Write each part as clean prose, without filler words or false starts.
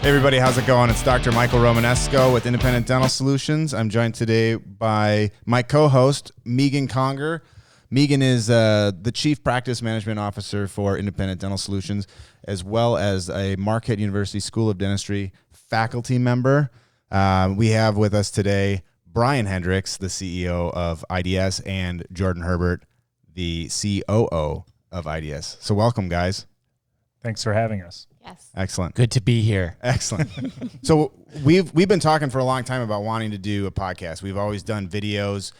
Hey everybody, how's it going? It's Dr. Michael Romanesco with Independent Dental Solutions. I'm joined today by my co-host, Megan Conger. Megan is the Chief Practice Management Officer for Independent Dental Solutions, as well as a Marquette University School of Dentistry faculty member. We have with us today Brian Hendricks, the CEO of IDS, and Jordan Herbert, the COO of IDS. So welcome, guys. Thanks for having us. Yes. Excellent. Good to be here. Excellent. So we've been talking for a long time about wanting to do a podcast. We've always done videos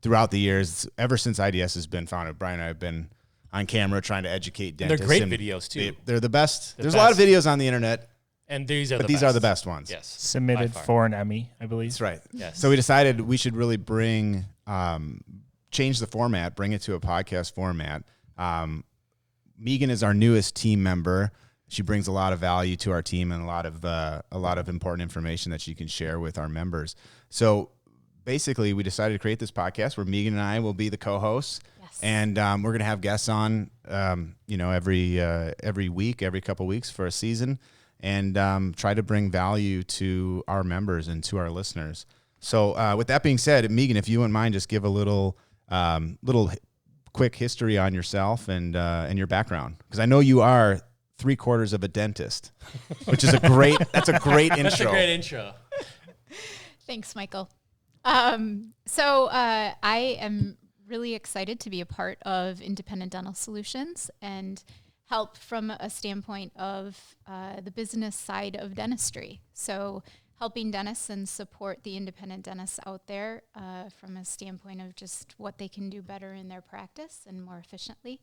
throughout the years. Ever since IDS has been founded, Brian and I have been on camera trying to educate dentists. They're great videos, too. They're the best. There's a lot of videos on the internet, And these are but the these best. are the best ones. Yes. Submitted by far. for an Emmy, I believe. That's right. Yes. So we decided we should really change the format, bring it to a podcast format. Megan is our newest team member. She brings a lot of value to our team and a lot of important information that she can share with our members. So basically, we decided to create this podcast where Megan and I will be the co-hosts, Yes. and we're going to have guests on, every week, every couple weeks for a season, and try to bring value to our members and to our listeners. So with that being said, Megan, if you wouldn't mind, just give a little quick history on yourself and your background, because I know you are 3/4 of a dentist, which is that's a great intro. That's a great intro. Thanks, Michael. So I am really excited to be a part of Independent Dental Solutions and help from a standpoint of the business side of dentistry. So helping dentists and support the independent dentists out there from a standpoint of just what they can do better in their practice and more efficiently.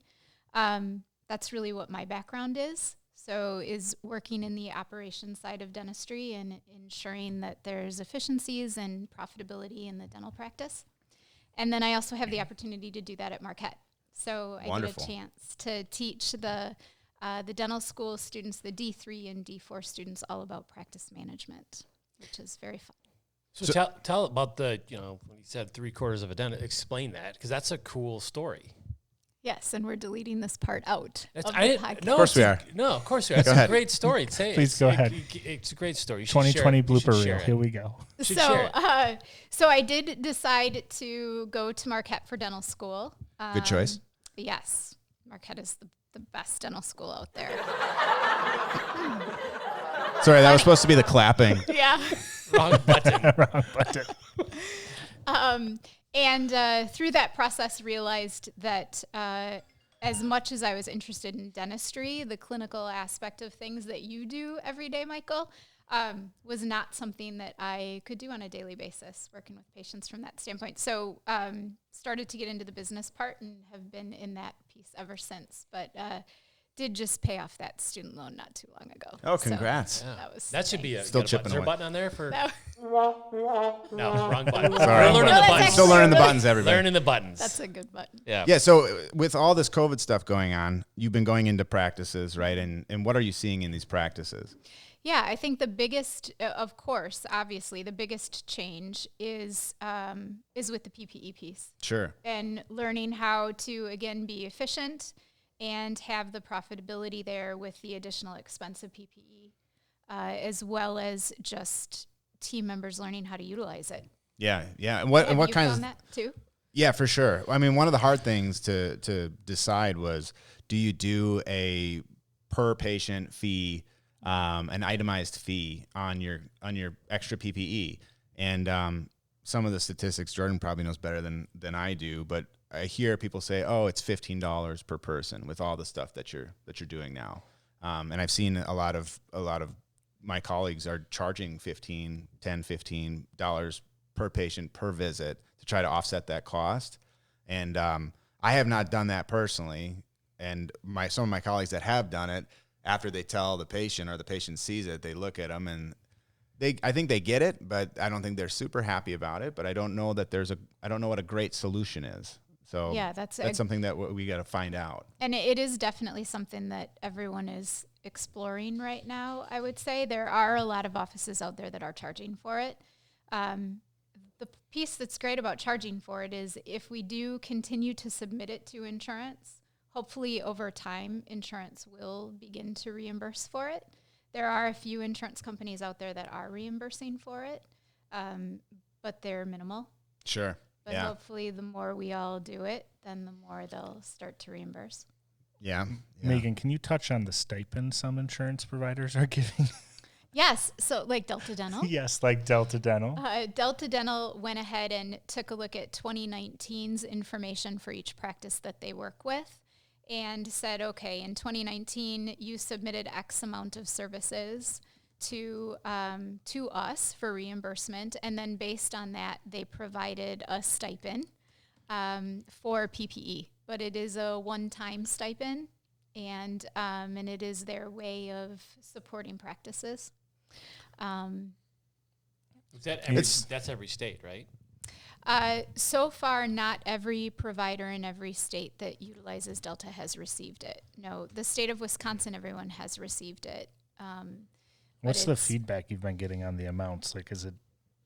That's really what my background is. So is working in the operations side of dentistry and ensuring that there's efficiencies and profitability in the dental practice. And then I also have the opportunity to do that at Marquette. So I Wonderful. get a chance to teach the dental school students, the D3 and D4 students, all about practice management, which is very fun. So tell about when you said 3/4 of a dentist, explain that, because that's a cool story. Yes, and we're deleting this part out of the podcast. No, Of course we are. No, of course we are. It's Go a ahead. great story. Say it. Please go ahead. It's a great story. You should 2020 share it. You should blooper share reel. it. Here we go. You should share it. So I did decide to go to Marquette for dental school. Good choice. Yes, Marquette is the best dental school out there. Sorry, that was supposed to be the clapping. Yeah. Wrong button. Wrong button. And through that process, realized that as much as I was interested in dentistry, the clinical aspect of things that you do every day, Michael, was not something that I could do on a daily basis, working with patients from that standpoint. So started to get into the business part and have been in that piece ever since. But did just pay off that student loan not too long ago. Oh, congrats. So Yeah. that was That should be nice. Still got a button. chipping Is there a away. button on there for? That- No, wrong button. Sorry. We're learning No, the that's buttons. Still learning the buttons, everybody. Learning the buttons. That's a good button. yeah. Yeah, so with all this COVID stuff going on, you've been going into practices, right? And what are you seeing in these practices? Yeah, I think the biggest, of course, obviously, the biggest change is with the PPE piece Sure. and learning how to, again, be efficient and have the profitability there with the additional expense of PPE, as well as just team members learning how to utilize it. Yeah, yeah. And what Have you kinds? found that too? Yeah, for sure. I mean, one of the hard things to decide was, do you do a per patient fee, an itemized fee on your extra PPE? And some of the statistics Jordan probably knows better than I do, but I hear people say, "Oh, it's $15 per person with all the stuff that you're doing now." And I've seen a lot of my colleagues are charging $15 per patient per visit to try to offset that cost. And I have not done that personally. And some of my colleagues that have done it, after they tell the patient or the patient sees it, they look at them and I think they get it, but I don't think they're super happy about it. But I don't know that I don't know what a great solution is. So Yeah, that's something that we got to find out. And it is definitely something that everyone is exploring right now, I would say. There are a lot of offices out there that are charging for it. The piece that's great about charging for it is if we do continue to submit it to insurance, hopefully over time, insurance will begin to reimburse for it. There are a few insurance companies out there that are reimbursing for it, but they're minimal. Sure. But hopefully the more we all do it, then the more they'll start to reimburse. Yeah. Megan, can you touch on the stipend some insurance providers are giving? Yes. So like Delta Dental. Yes, like Delta Dental. Delta Dental went ahead and took a look at 2019's information for each practice that they work with and said, okay, in 2019, you submitted X amount of services to us for reimbursement. And then based on that, they provided a stipend for PPE. But it is a one-time stipend, and it is their way of supporting practices. That's every state, right? So far, not every provider in every state that utilizes Delta has received it. No, the state of Wisconsin, everyone has received it. What's the feedback you've been getting on the amounts? Like, is it,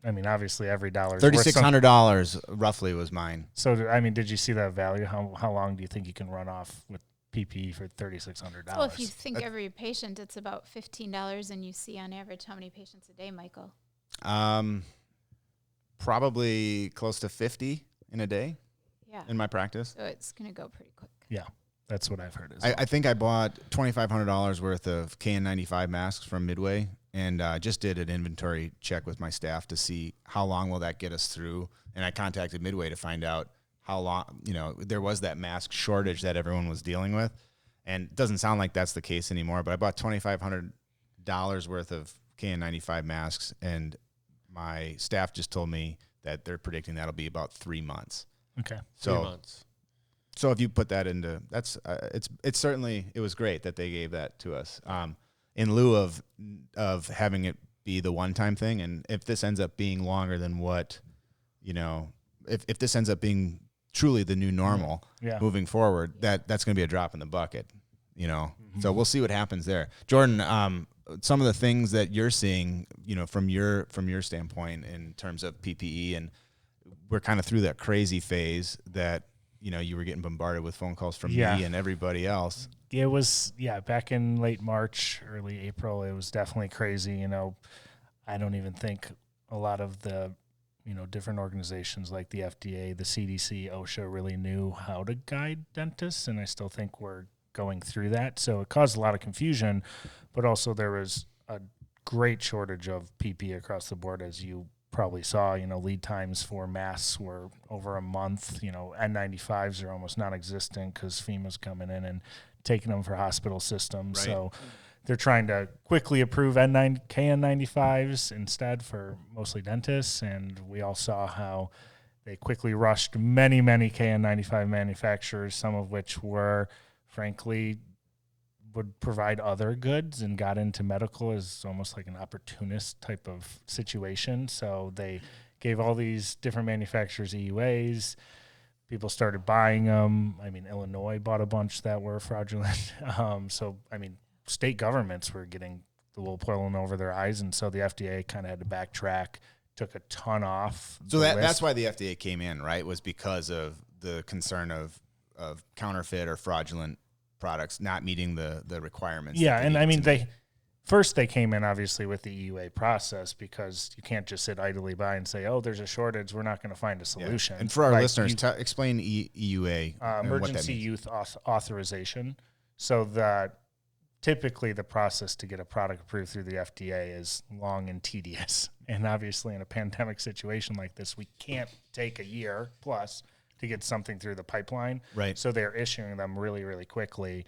I mean, obviously every dollar is $3,600 roughly was mine. So, I mean, did you see that value? How long do you think you can run off with PPE for $3,600? Well, if you think every patient, it's about $15, and you see on average how many patients a day, Michael? Probably close to 50 in a day. Yeah. In my practice. So it's going to go pretty quick. Yeah, that's what I've heard as well. I think I bought $2,500 worth of KN95 masks from Midway, and just did an inventory check with my staff to see how long will that get us through. And I contacted Midway to find out how long, there was that mask shortage that everyone was dealing with. And it doesn't sound like that's the case anymore, but I bought $2,500 worth of KN95 masks, and my staff just told me that they're predicting that'll be about 3 months. Okay. So 3 months. So if you put that into, that's it's certainly, it was great that they gave that to us in lieu of having it be the one-time thing. And if this ends up being longer than what, if this ends up being truly the new normal moving forward, that's going to be a drop in the bucket, So we'll see what happens there. Jordan, some of the things that you're seeing, from your standpoint in terms of PPE, and we're kind of through that crazy phase that, you were getting bombarded with phone calls from me and everybody else. It was, back in late March, early April, it was definitely crazy. I don't even think a lot of the, different organizations like the FDA, the CDC, OSHA really knew how to guide dentists. And I still think we're going through that. So it caused a lot of confusion, but also there was a great shortage of PPE across the board, as you probably saw. Lead times for masks were over a month. N95s are almost non-existent because FEMA's coming in and taking them for hospital systems. Right. So they're trying to quickly approve KN95s instead for mostly dentists, and we all saw how they quickly rushed many KN95 manufacturers, some of which were, frankly, would provide other goods and got into medical as almost like an opportunist type of situation. So they gave all these different manufacturers EUAs. People started buying them. I mean, Illinois bought a bunch that were fraudulent. State governments were getting the wool pulling over their eyes, and so the FDA kind of had to backtrack, took a ton off. So that's why the FDA came in, right? Was because of the concern of counterfeit or fraudulent products not meeting the requirements. Yeah, and I mean, they came in obviously with the EUA process, because you can't just sit idly by and say, oh, there's a shortage, we're not going to find a solution. Yeah. And for our listeners, explain EUA. Emergency Use Authorization. So that typically the process to get a product approved through the FDA is long and tedious. And obviously in a pandemic situation like this, we can't take a year plus to get something through the pipeline. Right. So they're issuing them really, really quickly.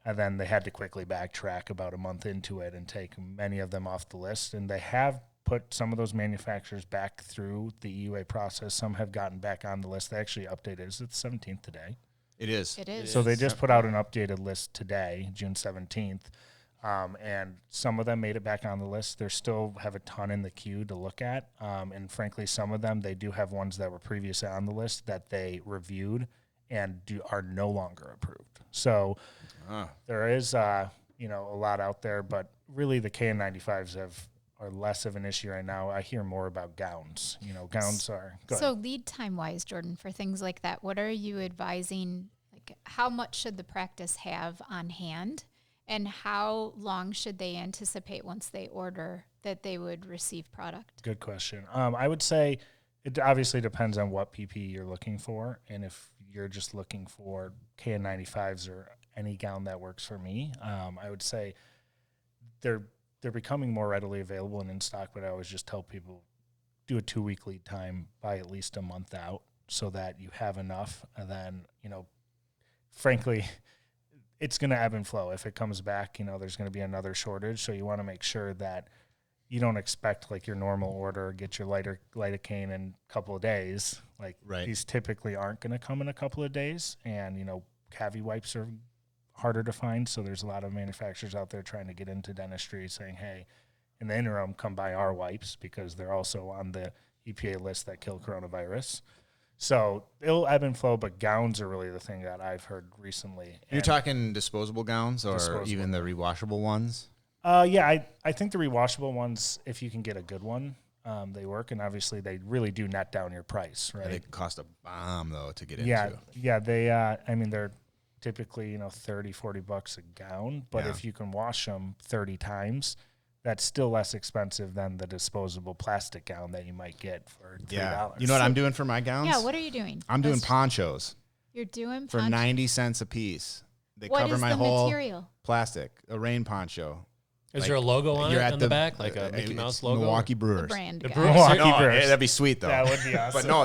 And then they had to quickly backtrack about a month into it and take many of them off the list. And they have put some of those manufacturers back through the EUA process. Some have gotten back on the list. They actually updated. Is it the 17th today? It is. It is. So they just put out an updated list today, June 17th. And some of them made it back on the list. They still have a ton in the queue to look at. And frankly, some of them, they do have ones that were previously on the list that they reviewed and are no longer approved. So there is, a lot out there, but really the KN95s are less of an issue right now. I hear more about gowns. Gowns are good. So lead time wise, Jordan, for things like that, what are you advising? Like, how much should the practice have on hand? And how long should they anticipate once they order that they would receive product? Good question. I would say it obviously depends on what PPE you're looking for, and if you're just looking for KN95s or any gown that works for me, I would say they're becoming more readily available and in stock. But I always just tell people do a 2-week lead time, buy at least a month out, so that you have enough. And then frankly, it's going to ebb and flow. If it comes back, there's going to be another shortage. So you want to make sure that you don't expect like your normal order, get your lidocaine in a couple of days. Like these typically aren't going to come in a couple of days. And, Cavi wipes are harder to find. So there's a lot of manufacturers out there trying to get into dentistry saying, hey, in the interim, come buy our wipes because they're also on the EPA list that kill coronavirus. So it'll ebb and flow, but gowns are really the thing that I've heard recently. You're talking disposable gowns or Disposable. even the rewashable ones? Yeah, I think the rewashable ones, if you can get a good one, they work, and obviously they really do net down your price, right? They cost a bomb though to get Yeah, into. yeah. They, they're typically $30-$40 a gown, but if you can wash them 30 times, that's still less expensive than the disposable plastic gown that you might get for $3. Yeah. You know what I'm doing for my gowns? Yeah, what are you doing? I'm doing ponchos You're doing for poncho. 90 cents a piece. They What cover is my the whole material? plastic, a rain poncho. Is there a logo on You're it at on the back, like a Mickey it's Mouse logo? Milwaukee The Brewers. brand The guy. Brewers. Milwaukee No, Brewers. that'd be sweet though. That would be awesome. But no,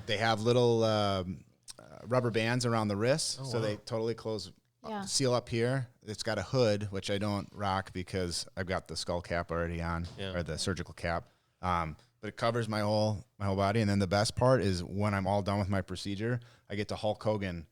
they have little rubber bands around the wrists, so they totally close, Yeah. seal up here. It's got a hood, which I don't rock because I've got the skull cap already on, or the surgical cap. But it covers my whole body. And then the best part is when I'm all done with my procedure, I get to Hulk Hogan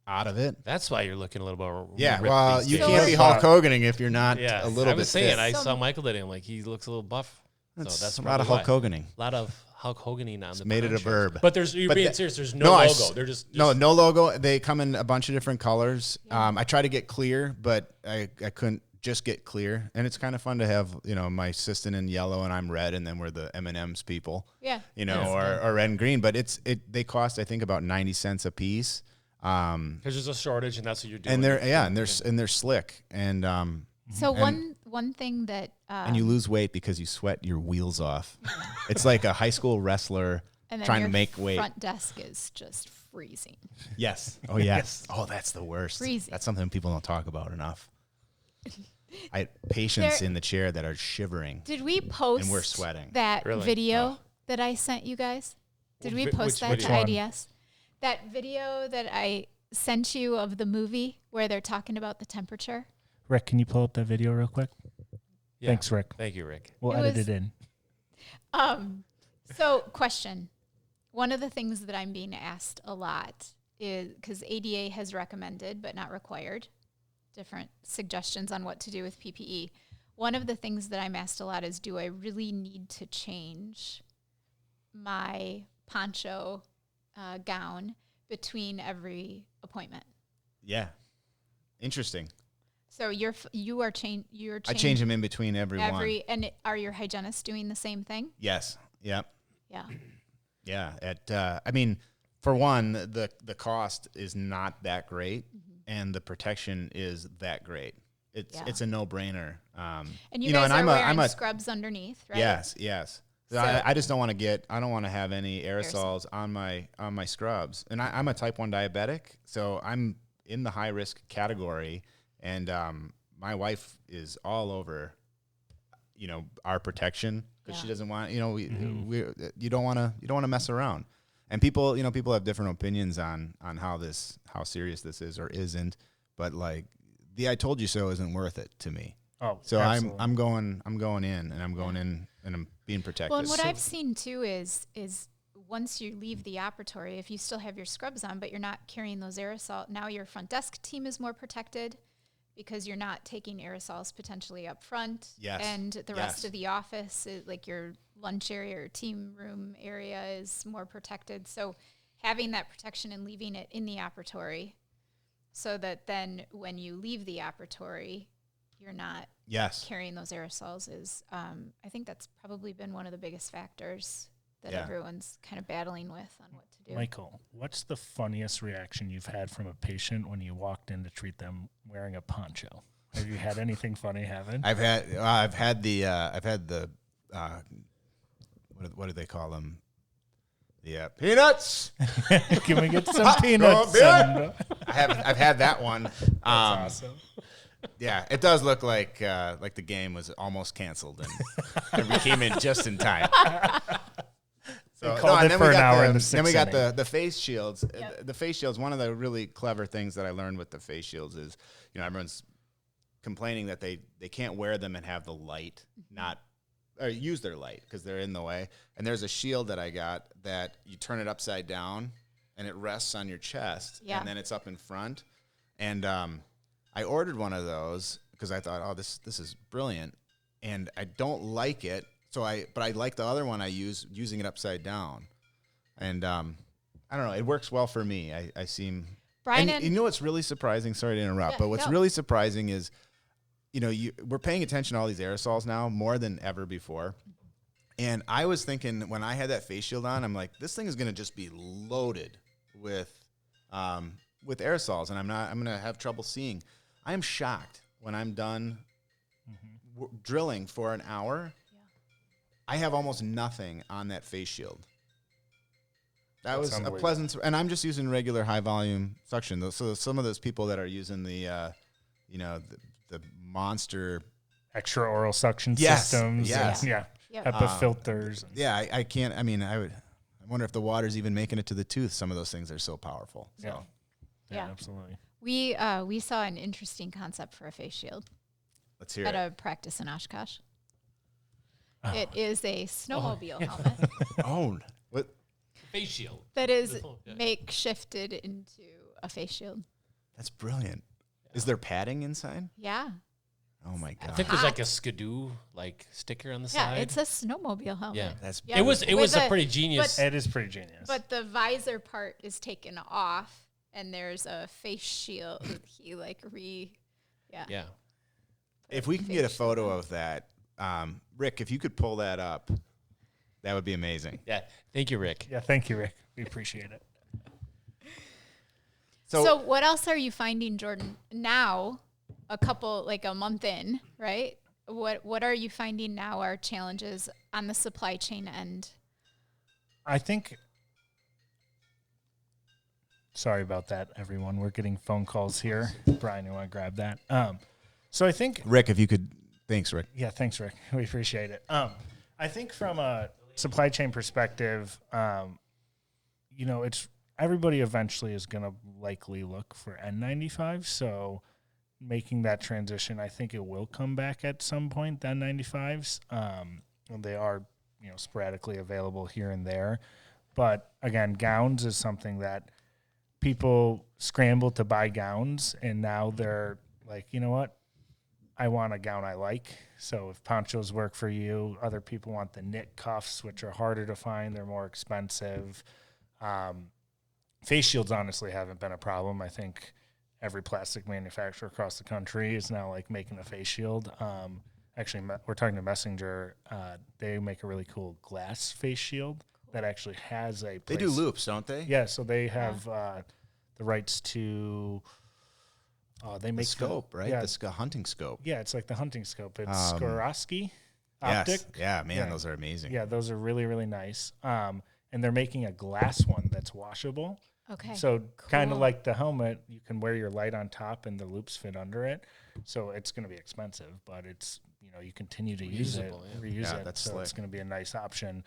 out of it. That's why you're looking a little more. Yeah, ripped well, these you days. can't be Hulk Hoganing if you're not Yeah, a little I bit was saying, fit. I saw Michael today. I'm like, he looks a little buff. It's so that's a lot of probably Hulk why. Hoganing. A lot of Hulk Hoganing on the Made it a ponchos. verb. But you're But being the- serious. There's No, no I logo. s- They're just No logo. They come in a bunch of different colors. I try to get clear, but I couldn't just get clear. And it's kind of fun to have, my assistant in yellow and I'm red, and then we're the M&M's people. Yeah. Or red and green. But they cost, I think, about 90 cents a piece. because there's a shortage, and that's what you're doing. And they're slick. And So And- one thing that and you lose weight because you sweat your wheels off. It's like a high school wrestler and then trying your to make weight. front desk is just freezing. Yes. Oh, yes. Oh, that's the worst. Freezing. That's something people don't talk about enough. I patients There- in the chair that are shivering. Did we post we're sweating. that Really? video that I sent you guys? Did we Which post that video? to Which one? IDS? That video that I sent you of the movie where they're talking about the temperature? Rick, can you pull up that video real quick? Yeah. Thanks, Rick. Thank you, Rick. We'll It edit was- it in. So question. One of the things that I'm being asked a lot is because ADA has recommended, but not required, different suggestions on what to do with PPE. One of the things that I'm asked a lot is, do I really need to change my poncho gown between every appointment? Yeah. Interesting. So you're changing. I change them in between every one. And are your hygienists doing the same thing? Yes. Yep. Yeah. Yeah. I mean, for one, the cost is not that great, and the protection is that great. It's a no-brainer. And you guys are I'm wearing a scrubs underneath, right? Yes. So- I just don't want to I don't want to have any aerosols on my scrubs. And I'm a type 1 diabetic, so I'm in the high risk category. And my wife is all over, our protection because she doesn't want, you don't want to mess around. And people have different opinions on how serious this is or isn't. But like the "I told you so" isn't worth it to me. Oh, So absolutely. I'm going in, and I'm going in, and I'm being protected. Well, and what I've seen too is once you leave the operatory, if you still have your scrubs on, but you're not carrying those aerosol, now your front desk team is more protected because you're not taking aerosols potentially up front. Yes. And the rest Yes. of the office, like your lunch area or team room area, is more protected. So having that protection and leaving it in the operatory so that then when you leave the operatory, you're not Yes. carrying those aerosols is, I think that's probably been one of the biggest factors that Yeah. everyone's kind of battling with on what to do. Michael, what's the funniest reaction you've had from a patient when you walked in to treat them wearing a poncho? Have you had anything funny happen? I've had the what do they call them? The peanuts. Can we get some peanuts? beer? I've had that one. That's awesome. Yeah, it does look like the game was almost canceled and we came in just in time. So, called it and for an hour in the then sixth we got inning. the face shields. Yep. The face shields. One of the really clever things that I learned with the face shields is, everyone's complaining that they can't wear them and have the light not or use their light because they're in the way. And there's a shield that I got that you turn it upside down and it rests on your chest, Yeah. and then it's up in front. And I ordered one of those because I thought, oh, this is brilliant, and I don't like it. But I like the other one I use, using it upside down, and I don't know, it works well for me. I seem. Brian And you know what's really surprising? Sorry to interrupt, Yeah, but what's no. really surprising is, we're paying attention to all these aerosols now more than ever before. And I was thinking when I had that face shield on, I'm like, this thing is going to just be loaded with aerosols, and I'm going to have trouble seeing. I am shocked when I'm done drilling for an hour. I have almost nothing on that face shield. That was a unbelievable. pleasant, and I'm just using regular high volume suction. So some of those people that are using the monster, Extra oral suction Yes, systems. yes. And, yeah. Yep. HEPA filters. yeah, I can't. I mean, I wonder if the water's even making it to the tooth. Some of those things are so powerful. So Yeah. Yeah. Absolutely. We saw an interesting concept for a face shield let's hear at it. a practice in Oshkosh. Oh. It is a snowmobile helmet Own what? Face shield. that is Okay. makeshifted into a face shield. That's brilliant. Is there padding inside? Yeah. Oh my I god, think there's like a Skidoo sticker on the Yeah, side. it's a snowmobile helmet. Yeah. that's Yeah, it was with a a- pretty genius. It is pretty genius. But the visor part is taken off and there's a face shield. He yeah. If we can get a photo of that, Rick, if you could pull that up, that would be amazing. Yeah. Thank you, Rick. yeah, thank you, Rick. We appreciate it. So what else are you finding, Jordan, now, a month in, right? What are you finding now are challenges on the supply chain end? I think. Sorry about that, everyone. We're getting phone calls here. Brian, you want to grab that? So I think. Rick, if you could, thanks, Rick. Yeah, thanks, Rick. We appreciate it. I think from a supply chain perspective, it's everybody eventually is going to likely look for N95. So making that transition, I think it will come back at some point, the N95s. They are, sporadically available here and there. But again, gowns is something that people scramble to buy gowns, and now they're like, you know what? I want a gown I like. So if ponchos work for you, other people want the knit cuffs, which are harder to find. They're more expensive. Face shields honestly haven't been a problem. I think every plastic manufacturer across the country is now making a face shield. Actually, we're talking to Messenger. They make a really cool glass face shield that actually has a They do place- loops, don't they? Yeah, so they have the rights to. They The make scope, right? Yeah, The hunting scope. yeah, it's like the hunting scope. It's Swarovski Yes. optic. Yeah, man, Yeah. those are amazing. Yeah, those are really, really nice. And they're making a glass one that's washable. Okay. So kind of Cool. like the helmet, you can wear your light on top and the loops fit under it. So it's going to be expensive, but it's, you continue to use it, Reusable, yeah. reuse Yeah, it. that's So it's slick. going to be a nice option.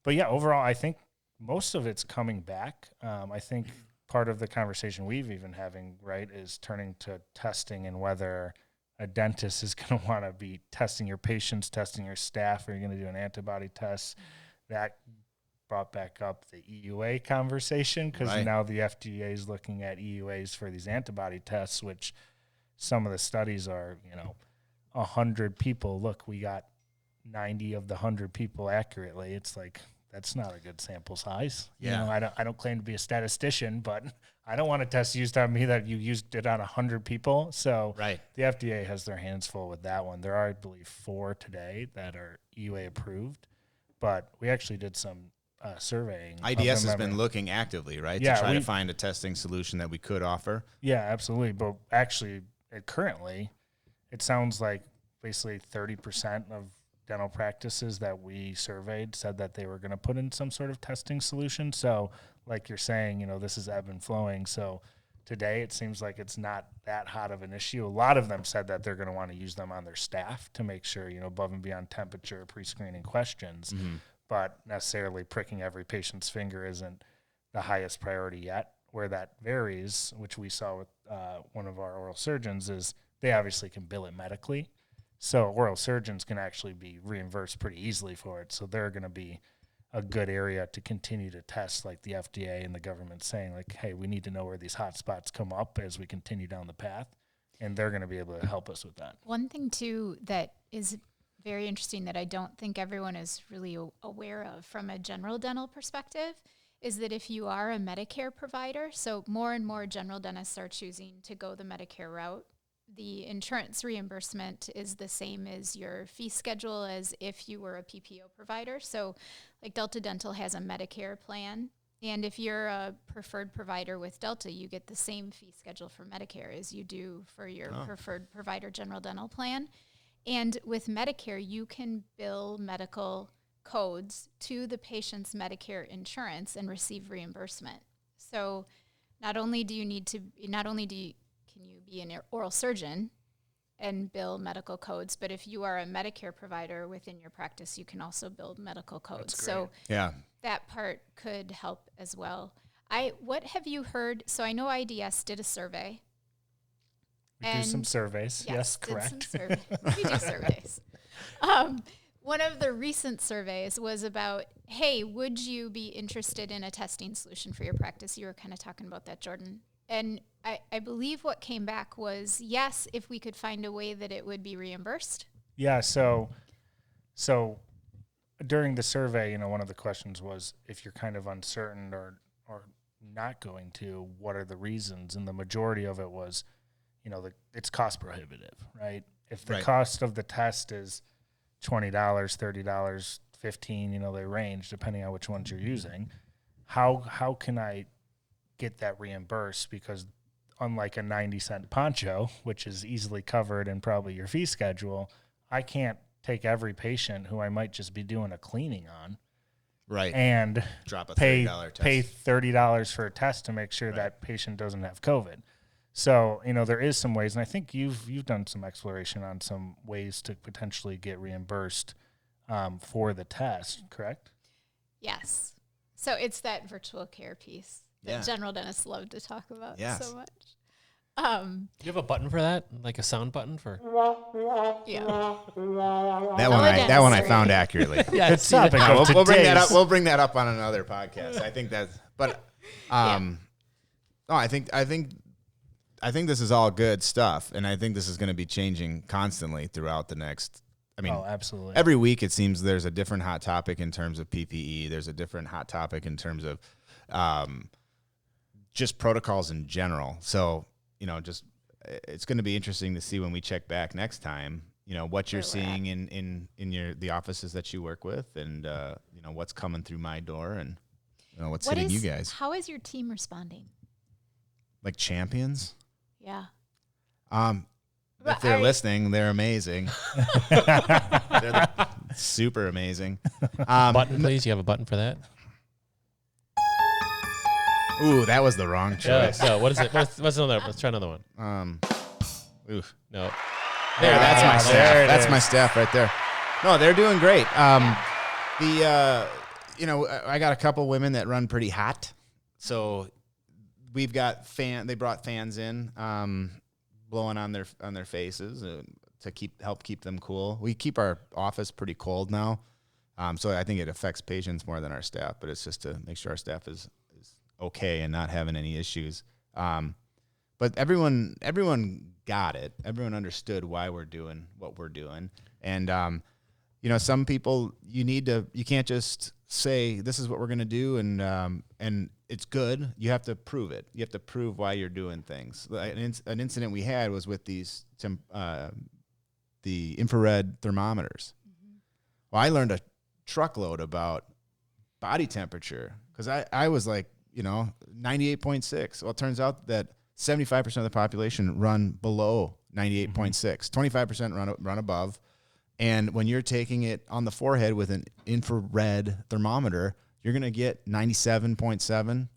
But yeah, overall, I think most of it's coming back. I think part of the conversation we've even having, right, is turning to testing and whether a dentist is going to want to be testing your patients, testing your staff. Are you going to do an antibody test? That brought back up the EUA conversation because Right. now the FDA is looking at EUAs for these antibody tests, which some of the studies are, 100 people. Look, we got 90 of the 100 people accurately. It's like, that's not a good sample size. Yeah. I don't claim to be a statistician, but I don't want a test used on me that you used it on 100 people. So Right. the FDA has their hands full with that one. There are, I believe, 4 today that are EUA approved, but we actually did some surveying. IDS has been looking actively, right, Yeah, to try to find a testing solution that we could offer. Yeah, absolutely. But actually, currently, it sounds like basically 30% of dental practices that we surveyed said that they were going to put in some sort of testing solution. So, like you're saying, this is ebb and flowing. So today it seems like it's not that hot of an issue. A lot of them said that they're going to want to use them on their staff to make sure, above and beyond temperature, pre-screening questions, but necessarily pricking every patient's finger isn't the highest priority yet. Where that varies, which we saw with one of our oral surgeons, is they obviously can bill it medically. So oral surgeons can actually be reimbursed pretty easily for it. So they're going to be a good area to continue to test, like the FDA and the government saying, like, hey, we need to know where these hot spots come up as we continue down the path. And they're going to be able to help us with that. One thing, too, that is very interesting that I don't think everyone is really aware of from a general dental perspective is that if you are a Medicare provider, so more and more general dentists are choosing to go the Medicare route, the insurance reimbursement is the same as your fee schedule as if you were a PPO provider. So like Delta Dental has a Medicare plan. And if you're a preferred provider with Delta, you get the same fee schedule for Medicare as you do for your preferred provider general dental plan. And with Medicare, you can bill medical codes to the patient's Medicare insurance and receive reimbursement. So not only can you be an oral surgeon and bill medical codes, but if you are a Medicare provider within your practice, you can also bill medical codes. So that part could help as well. What have you heard? So I know IDS did a survey. We do some surveys. Yes, correct. We do surveys. One of the recent surveys was about, hey, would you be interested in a testing solution for your practice? You were kind of talking about that, Jordan. And I believe what came back was, yes, if we could find a way that it would be reimbursed. Yeah, so during the survey, one of the questions was, if you're kind of uncertain or not going to, what are the reasons? And the majority of it was, it's cost prohibitive, right? If the cost of the test is $20, $30, $15, they range depending on which ones you're using. How can I get that reimbursed? Because unlike a 90-cent poncho, which is easily covered in probably your fee schedule, I can't take every patient who I might just be doing a cleaning on, and drop a pay $30 test. Pay $30 for a test to make sure that patient doesn't have COVID. So, there is some ways, and I think you've done some exploration on some ways to potentially get reimbursed for the test, correct? Yes. So it's that virtual care piece that general dentists love to talk about so much. Do you have a button for that? Like a sound button for? Yeah. That one I found accurately. Yeah, it's topic. We'll bring that up. We'll bring that up on another podcast. I think that's. But, no, I think this is all good stuff, and I think this is going to be changing constantly throughout the next. Absolutely. Every week it seems there's a different hot topic in terms of PPE. There's a different hot topic in terms of just protocols in general. So, it's going to be interesting to see when we check back next time, what you're seeing in the offices that you work with, and, what's coming through my door, and, what's hitting you guys. How is your team responding? Like champions? Yeah. If they're listening, they're amazing. They're super amazing. Button, please. You have a button for that? Ooh, that was the wrong choice. No, what is it? What's another? Let's try another one. Oof. No. There, that's my staff. There it That's is. my staff right there. No, they're doing great. I got a couple women that run pretty hot, so we've got they brought fans in, blowing on their faces to help keep them cool. We keep our office pretty cold now, so I think it affects patients more than our staff. But it's just to make sure our staff is okay and not having any issues. But everyone got it. Everyone understood why we're doing what we're doing. And, some people you can't just say, this is what we're going to do. And it's good. You have to prove it. You have to prove why you're doing things. An incident we had was with the infrared thermometers. Mm-hmm. Well, I learned a truckload about body temperature, because I was like, 98.6. Well, it turns out that 75% of the population run below 98.6, 25% run above. And when you're taking it on the forehead with an infrared thermometer, you're going to get 97.7,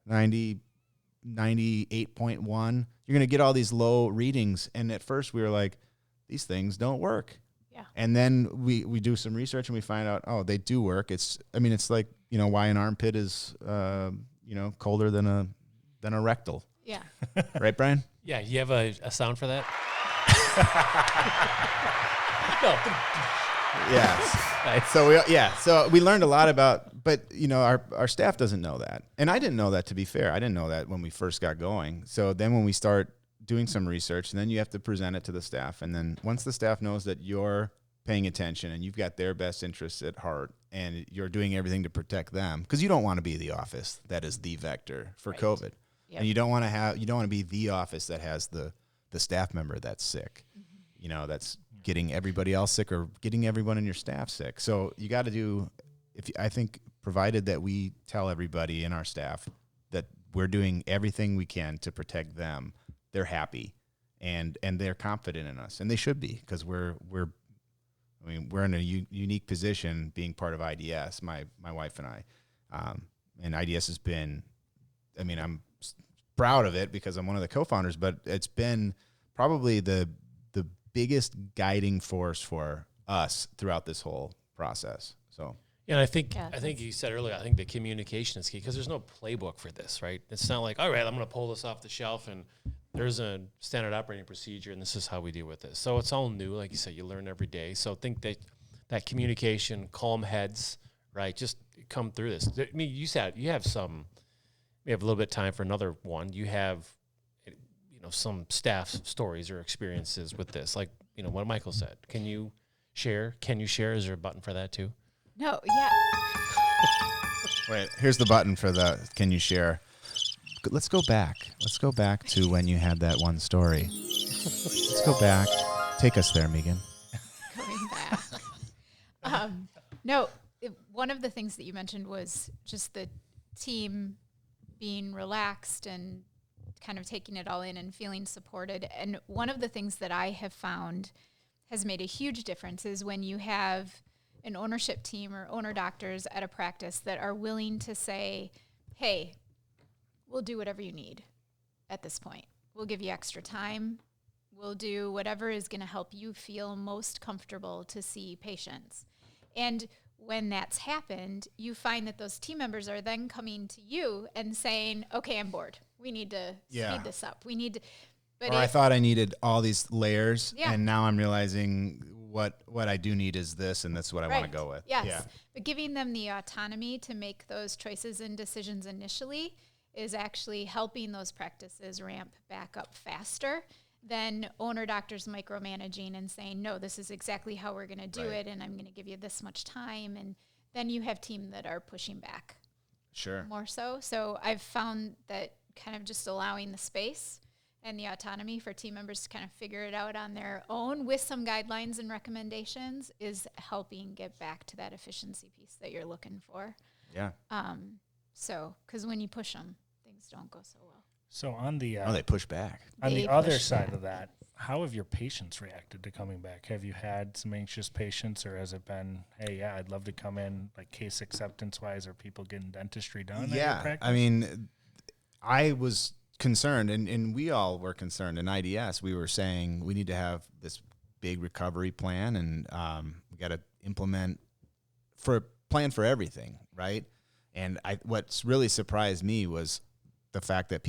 98.1. You're going to get all these low readings. And at first we were like, these things don't work. Yeah. And then we do some research and we find out, they do work. It's like, why an armpit is, colder than a rectal. Yeah. Right, Brian? Yeah, you have a sound for that? No. Yes. So we learned a lot about, but our staff doesn't know that. And I didn't know that, to be fair. I didn't know that when we first got going. So then when we start doing some research, and then you have to present it to the staff. And then once the staff knows that you're paying attention and you've got their best interests at heart and you're doing everything to protect them, because you don't want to be the office that is the vector for COVID. Yep. And you don't want to be the office that has the staff member that's sick, that's getting everybody else sick or getting everyone in your staff sick. So you got to do, I think, provided that we tell everybody in our staff that we're doing everything we can to protect them, they're happy and they're confident in us, and they should be, because we're in a unique position being part of IDS, my wife and I, and IDS has been, I'm proud of it because I'm one of the co-founders, but it's been probably the biggest guiding force for us throughout this whole process. So Yeah, and I think you said earlier, I think the communication is key, because there's no playbook for this, right? It's not like, all right, I'm going to pull this off the shelf and there's a standard operating procedure and this is how we deal with this. So it's all new. Like you said, you learn every day. So I think that communication, calm heads, right, just come through this. You said we have a little bit of time for another one. You have some staff stories or experiences with this, like what Michael said. Can you share? Is there a button for that too? No, yeah. Wait, here's the button for the can you share. Let's go back to when you had that one story. Let's go back. Take us there, Megan. Going back. One of the things that you mentioned was just the team being relaxed and kind of taking it all in and feeling supported. And one of the things that I have found has made a huge difference is when you have an ownership team or owner doctors at a practice that are willing to say, hey, we'll do whatever you need at this point. We'll give you extra time. We'll do whatever is going to help you feel most comfortable to see patients. And when that's happened, you find that those team members are then coming to you and saying, okay, I'm bored. We need to speed this up. We need to. But I thought I needed all these layers, Yeah. and now I'm realizing what I do need is this, and that's what I want to Right. go with. Yes. Yeah. But giving them the autonomy to make those choices and decisions initially is actually helping those practices ramp back up faster than owner doctors micromanaging and saying, no, this is exactly how we're going to do it, and I'm going to give you this much time. And then you have team that are pushing back Sure. more so. So I've found that kind of just allowing the space and the autonomy for team members to kind of figure it out on their own with some guidelines and recommendations is helping get back to that efficiency piece that you're looking for. Yeah. So, because when you push them, things don't go so well. So on the They push back. on They the other push side of that, how have your patients reacted to coming back? Have you had some anxious patients, or has it been, hey, yeah, I'd love to come in, like case acceptance wise? Are people getting dentistry done? at your Yeah. practice? I mean, I was concerned, and we all were concerned in IDS. We were saying we need to have this big recovery plan, and we got to implement plan for everything, right? And what's really surprised me was the fact that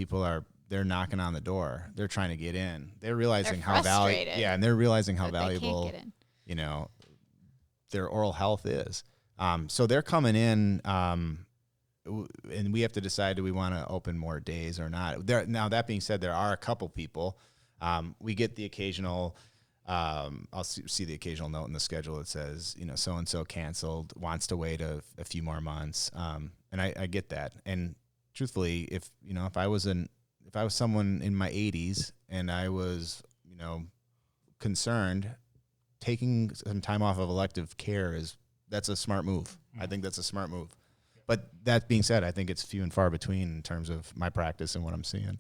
they're knocking on the door. They're trying to get in. They're realizing They're how valuable. frustrated Yeah, and they're realizing how that they can't valuable get in. their oral health is. So they're coming in, and we have to decide, do we want to open more days or not? Now, that being said, there are a couple people. We get the occasional, I'll see the occasional note in the schedule that says, so-and-so canceled, wants to wait a few more months. And I get that. And truthfully, if I was someone in my 80s and I was, concerned, taking some time off of elective care that's a smart move. I think that's a smart move. But that being said, I think it's few and far between in terms of my practice and what I'm seeing.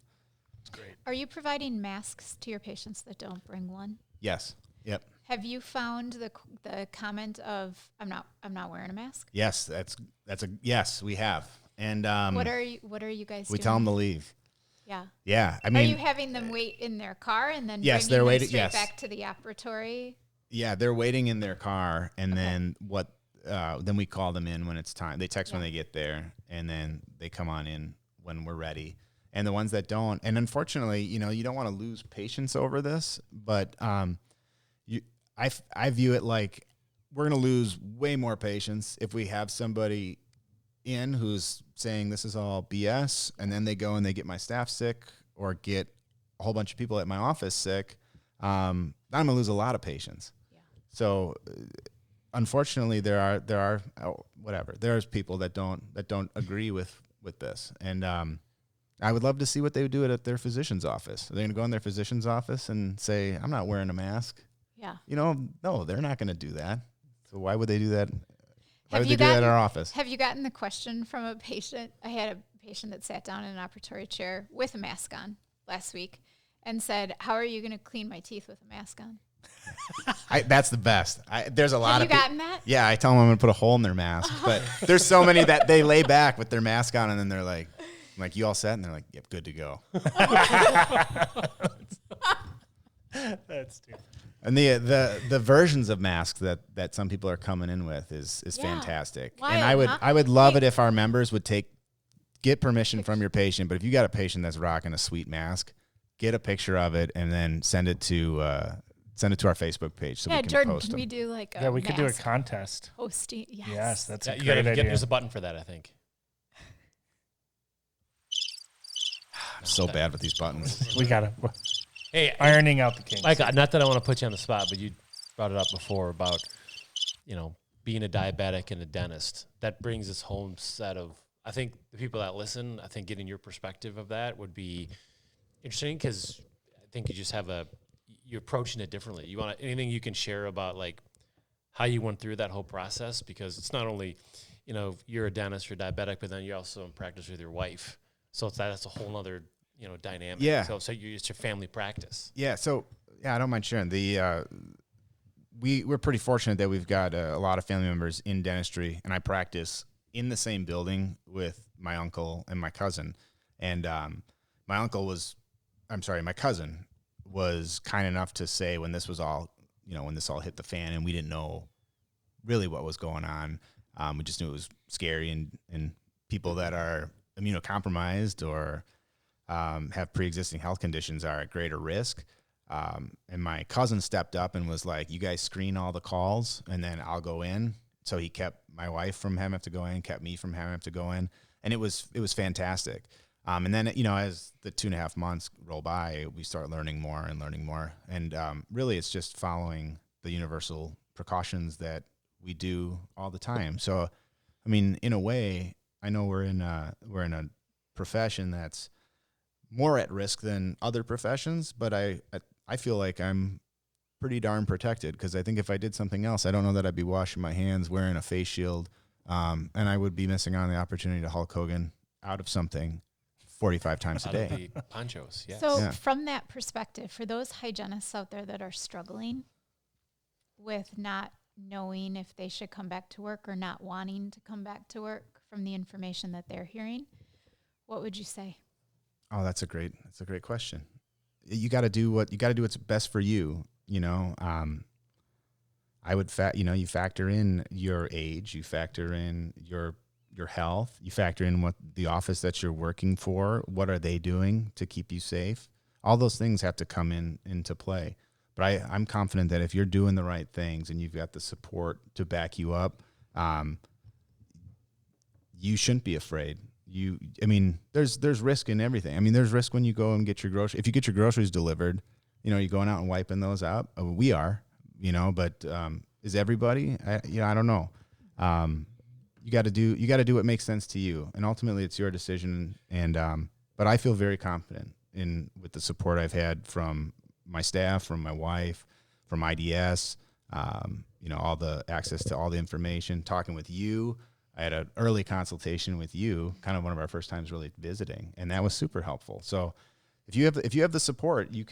It's great. Are you providing masks to your patients that don't bring one? Yes. Yep. Have you found the comment of I'm not wearing a mask? Yes, that's a yes. We have, and What are you guys we doing? tell them to leave. Yeah. Yeah, I Are mean, you having them wait in their car and then Yes, bringing they're them waiting- straight yes. back to the operatory? yeah, they're waiting in their car, and then then we call them in when it's time. They text when Yeah. they get there, and then they come on in when we're ready. And the ones that don't, and unfortunately, you don't want to lose patience over this, but I view it like we're going to lose way more patience if we have somebody in who's saying this is all BS, and then they go and they get my staff sick or get a whole bunch of people at my office sick. I'm going to lose a lot of patience. Yeah. So unfortunately, there's people that don't agree with this, and I would love to see what they would do at their physician's office. Are they going to go in their physician's office and say, "I'm not wearing a mask"? Yeah. No, they're not going to do that. So why would they do that? Why Have would you they do that at gotten- our office? Have you gotten the question from a patient? I had a patient that sat down in an operatory chair with a mask on last week and said, "How are you going to clean my teeth with a mask on?" That's the best. There's a lot Have you of people. gotten that? Yeah, I tell them I'm going to put a hole in their mask, but there's so many that they lay back with their mask on, and then they're like, I'm like, "You all set?" And they're like, "Yep, good to go." That's stupid. And the versions of masks that some people are coming in with is Yeah. fantastic. Wild, and huh? I would love it if our members would get permission from your patient. But if you got a patient that's rocking a sweet mask, get a picture of it and then send it to our Facebook page so Yeah, we can Jordan, post can we them. do like a Yeah, we could do a mask contest. posting? Yes. Yes, that's Yeah, a you great gotta idea. there's a button for that, I think. I'm so bad with these buttons. We got to Hey, ironing out the kinks. Mike, not that I want to put you on the spot, but you brought it up before about, being a diabetic and a dentist. That brings this whole set of, I think the people that listen, I think getting your perspective of that would be interesting because I think you just you're approaching it differently. You want anything you can share about like how you went through that whole process, because it's not only, you're a dentist, you're diabetic, but then you're also in practice with your wife. So that's a whole other, dynamic. Yeah. So it's your family practice. Yeah, so I don't mind sharing. We're pretty fortunate that we've got a lot of family members in dentistry, and I practice in the same building with my uncle and my cousin. And my cousin was kind enough to say when this was all, when this all hit the fan, and we didn't know really what was going on. We just knew it was scary, and people that are immunocompromised or have pre-existing health conditions are at greater risk. And my cousin stepped up and was like, "You guys screen all the calls, and then I'll go in." So he kept my wife from having to go in, kept me from having to go in, and it was fantastic. And then as the 2.5 months roll by, we start learning more, and really it's just following the universal precautions that we do all the time. So, I mean, in a way, I know we're in a profession that's more at risk than other professions, but I feel like I'm pretty darn protected, because I think if I did something else, I don't know that I'd be washing my hands, wearing a face shield, and I would be missing on the opportunity to Hulk Hogan out of something 45 times a Out of day. the ponchos, yes. So Yeah. from that perspective, for those hygienists out there that are struggling with not knowing if they should come back to work or not wanting to come back to work from the information that they're hearing, what would you say? Oh, that's a great question. You got to do what's best for you. I would you factor in your age, you factor in your health, you factor in what the office that you're working for, what are they doing to keep you safe? All those things have to come into play. But I'm confident that if you're doing the right things and you've got the support to back you up, you shouldn't be afraid. There's risk in everything. I mean, there's risk when you go and get your groceries. If you get your groceries delivered, you're going out and wiping those out. We are, but is everybody? I don't know. You got to do what makes sense to you, and ultimately it's your decision. And but I feel very confident with the support I've had from my staff, from my wife, from IDS. All the access to all the information. Talking with you, I had an early consultation with you, kind of one of our first times really visiting, and that was super helpful. So if you have the support, you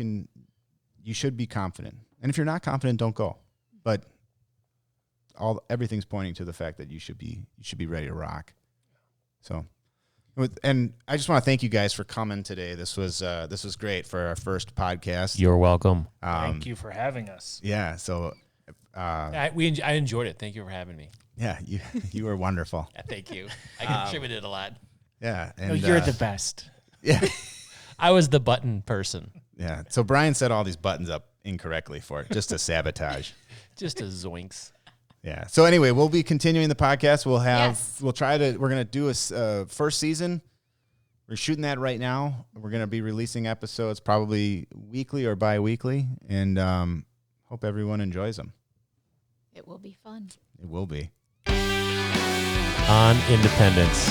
should be confident. And if you're not confident, don't go. But everything's pointing to the fact that you should be ready to rock. So, and I just want to thank you guys for coming today. This was great for our first podcast. You're welcome. Thank you for having us. Yeah. So, I enjoyed it. Thank you for having me. yeah, you were wonderful. Yeah, thank you. I contributed a lot. Yeah. No, And you're the best. yeah. I was the button person. Yeah. So Brian set all these buttons up incorrectly for it, just to sabotage. Just a zoinks. Yeah. So anyway, we'll be continuing the podcast. Yes. We're going to do a first season. We're shooting that right now. We're going to be releasing episodes probably weekly or bi-weekly, and hope everyone enjoys them. It will be fun. It will be. On Independence.